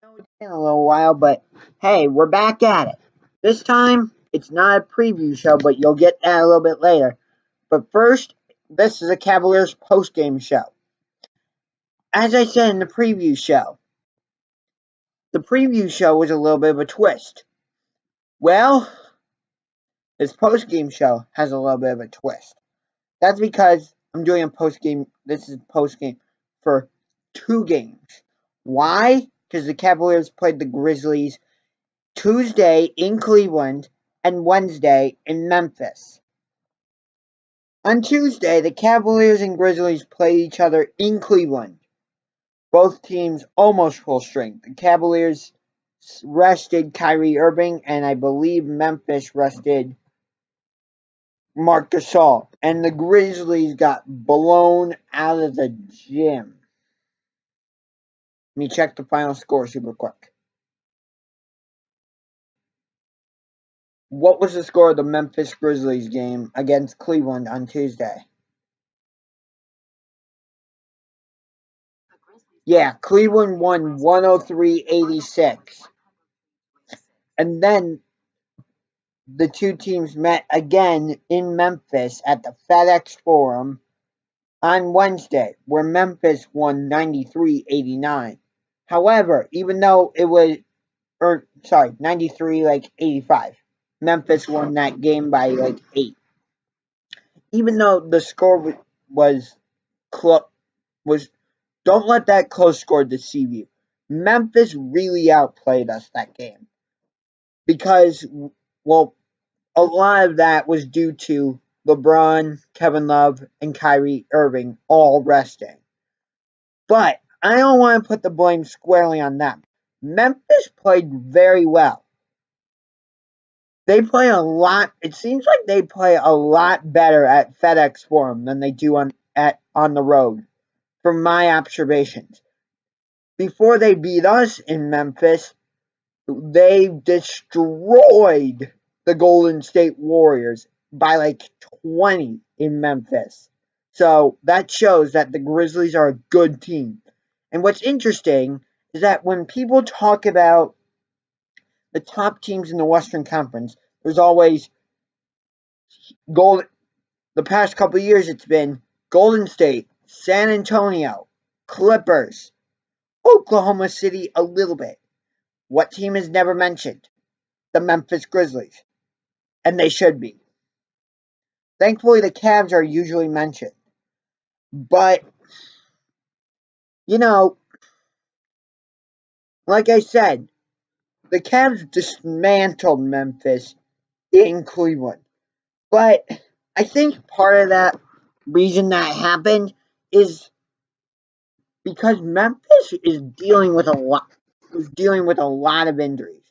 know it's been a little while, but hey, we're back at it. This time, it's not a preview show, but you'll get that a little bit later. But first, this is a Cavaliers post-game show. As I said in the preview show was a little bit of a twist. Well, this post-game show has a little bit of a twist. That's because I'm doing a post-game, this is post-game for two games. Why? Because the Cavaliers played the Grizzlies Tuesday in Cleveland and Wednesday in Memphis. On Tuesday, the Cavaliers and Grizzlies played each other in Cleveland. Both teams almost full strength. The Cavaliers rested Kyrie Irving, and I believe Memphis rested Marc Gasol. And the Grizzlies got blown out of the gym. Let me check the final score super quick. What was the score of the Memphis Grizzlies game against Cleveland on Tuesday? Yeah, Cleveland won 103-86. And then the two teams met again in Memphis at the FedEx Forum on Wednesday, where Memphis won 93-89. However, even though it was 93-85. Memphis won that game by 8. Even though the score was don't let that close score deceive you. Memphis really outplayed us that game. Because, well, a lot of that was due to LeBron, Kevin Love, and Kyrie Irving all resting. But I don't want to put the blame squarely on them. Memphis played very well. They play a lot. It seems like they play a lot better at FedEx Forum than they do on the road, from my observations. Before they beat us in Memphis, they destroyed the Golden State Warriors by 20 in Memphis. So that shows that the Grizzlies are a good team. And what's interesting is that when people talk about the top teams in the Western Conference, there's always the past couple of years it's been Golden State, San Antonio, Clippers, Oklahoma City a little bit. What team is never mentioned? The Memphis Grizzlies. And they should be. Thankfully, the Cavs are usually mentioned. But, like I said, the Cavs dismantled Memphis in Cleveland. But I think part of that reason that happened is because Memphis is dealing with a lot of injuries.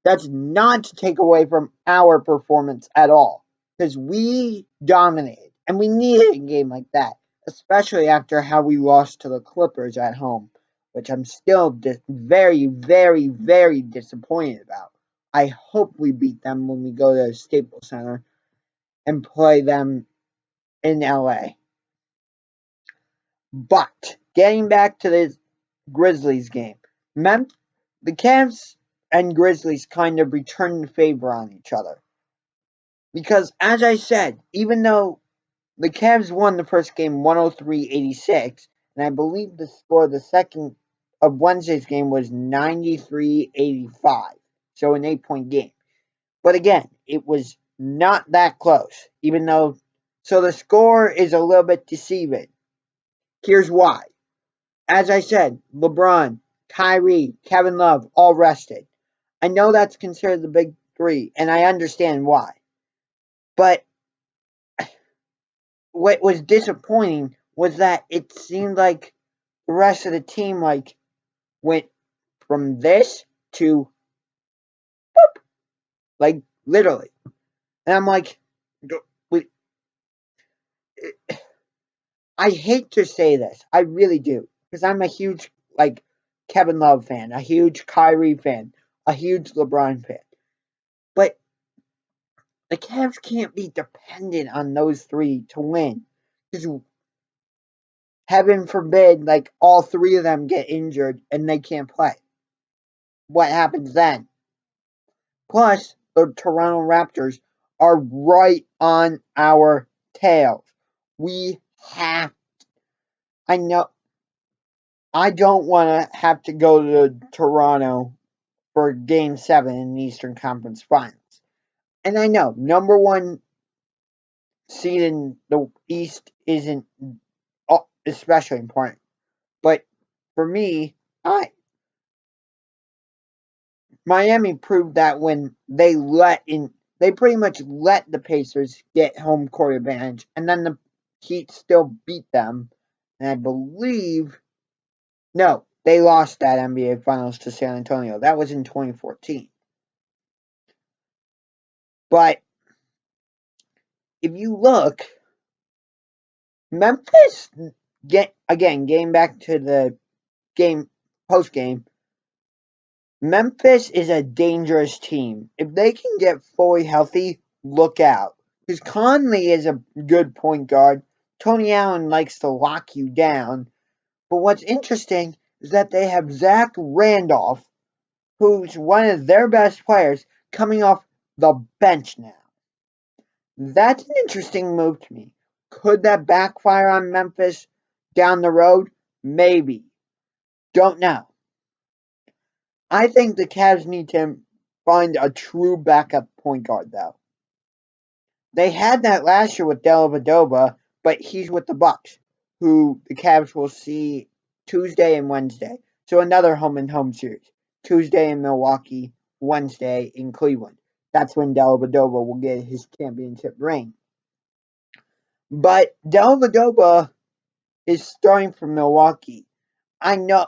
That's not to take away from our performance at all, because we dominated, and we needed a game like that, especially after how we lost to the Clippers at home, which I'm still very, very, very disappointed about. I hope we beat them when we go to Staples Center and play them in LA. But getting back to the Grizzlies game, the Cavs and Grizzlies kind of returned the favor on each other. Because, as I said, even though the Cavs won the first game 103-86, and I believe the score of the second of Wednesday's game was 93-85, so an 8-point game. But again, it was not that close, so the score is a little bit deceiving. Here's why. As I said, LeBron, Kyrie, Kevin Love, all rested. I know that's considered the big three, and I understand why. But what was disappointing was that it seemed like the rest of the team went from this to boop, literally. And I'm like, I hate to say this, I really do, because I'm a huge Kevin Love fan, a huge Kyrie fan, a huge LeBron fan. But the Cavs can't be dependent on those three to win. Because heaven forbid, all three of them get injured and they can't play. what happens then. Plus, the Toronto Raptors are right on our tails. We have. I know. I don't want to have to go to Toronto for Game 7 in the Eastern Conference Finals. And I know, number one seed in the East isn't especially important. But for me, Miami proved that when they pretty much let the Pacers get home court advantage, and then the Heat still beat them. And I believe, no, they lost that NBA Finals to San Antonio. That was in 2014. But if you look, Memphis, getting back to the game, post game, Memphis is a dangerous team. If they can get fully healthy, look out. Because Conley is a good point guard. Tony Allen likes to lock you down. But what's interesting is that they have Zach Randolph, who's one of their best players, coming off the bench now. That's an interesting move to me. Could that backfire on Memphis down the road? Maybe. Don't know. I think the Cavs need to find a true backup point guard, though. They had that last year with Dellavedova, but he's with the Bucks, who the Cavs will see Tuesday and Wednesday. So another home-and-home series. Tuesday in Milwaukee, Wednesday in Cleveland. That's when Dellavedova will get his championship ring. But Dellavedova is starting for Milwaukee. I know,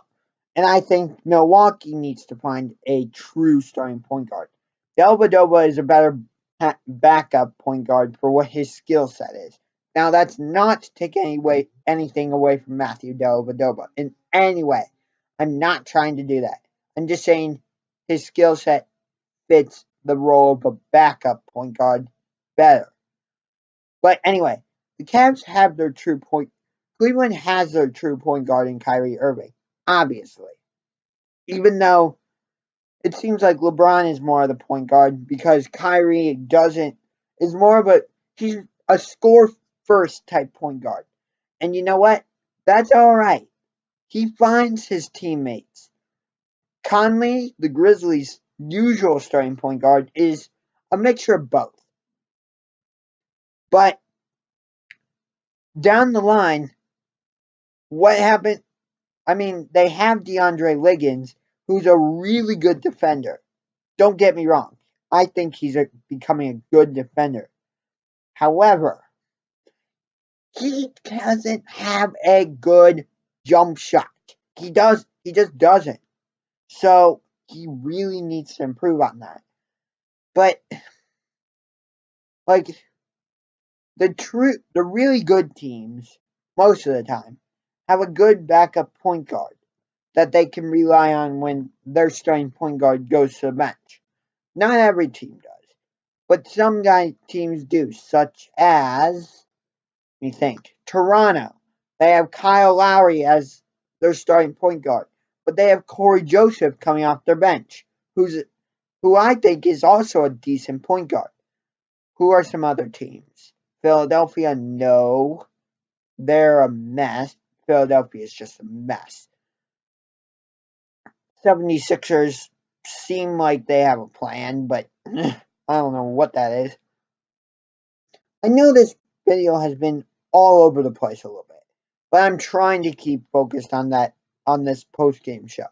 and I think Milwaukee needs to find a true starting point guard. Dellavedova is a better backup point guard for what his skill set is. Now, that's not to take anything away from Matthew Dellavedova in any way. I'm not trying to do that. I'm just saying his skill set fits the role of a backup point guard better. But anyway, the Cavs have their true point. Cleveland has their true point guard in Kyrie Irving, obviously. Even though it seems like LeBron is more of the point guard because Kyrie is more of he's a score first type point guard. And you know what? That's all right. He finds his teammates. Conley, the Grizzlies' usual starting point guard, is a mixture of both. But down the line, what happened? I mean, they have DeAndre Liggins, who's a really good defender. Don't get me wrong. I think he's becoming a good defender. However, he doesn't have a good jump shot. He just doesn't. So he really needs to improve on that. But like the really good teams, most of the time, have a good backup point guard that they can rely on when their starting point guard goes to the bench. Not every team does, but some teams do, such as, let me think, Toronto. They have Kyle Lowry as their starting point guard, but they have Corey Joseph coming off their bench, who I think is also a decent point guard. Who are some other teams? Philadelphia, no. They're a mess. Philadelphia is just a mess. 76ers seem like they have a plan, but I don't know what that is. I know this video has been all over the place a little bit, but I'm trying to keep focused on this post-game show.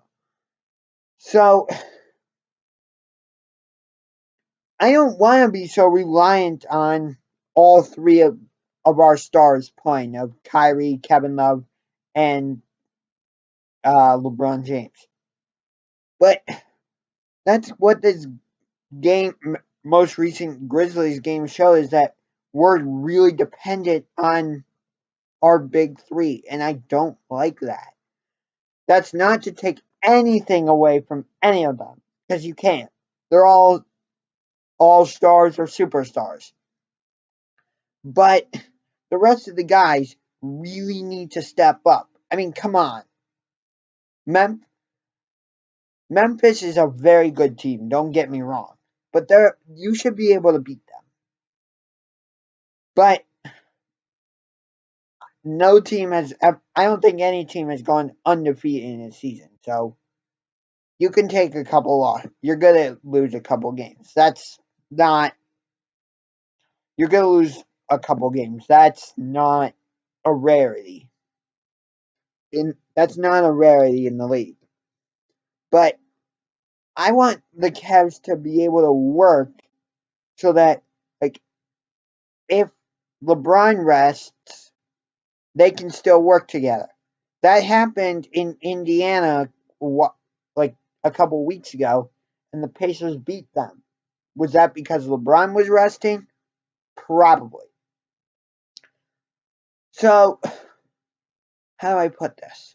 So, I don't want to be so reliant on all three of our stars playing, of Kyrie, Kevin Love, and LeBron James. But that's what this most recent Grizzlies game shows, is that we're really dependent on our big three, and I don't like that. That's not to take anything away from any of them, because you can't. They're all stars or superstars. But the rest of the guys really need to step up. I mean, come on. Memphis is a very good team, don't get me wrong. But you should be able to beat them. But no team has, I don't think any team has gone undefeated in a season. So you can take a couple off. You're going to lose a couple games. You're going to lose a couple games. That's not a rarity. That's not a rarity in the league. But I want the Cavs to be able to work so that, like, if LeBron rests, they can still work together. That happened in Indiana, like a couple weeks ago, and the Pacers beat them. Was that because LeBron was resting? Probably. So, how do I put this?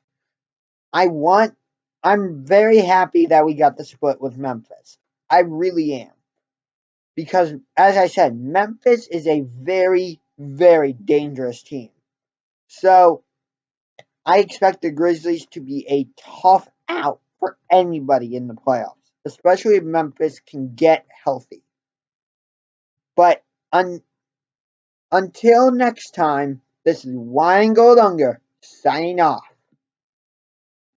I'm very happy that we got the split with Memphis. I really am. Because, as I said, Memphis is a very, very dangerous team. So, I expect the Grizzlies to be a tough out for anybody in the playoffs, especially if Memphis can get healthy. But until next time, this is Wine Gold Unger signing off.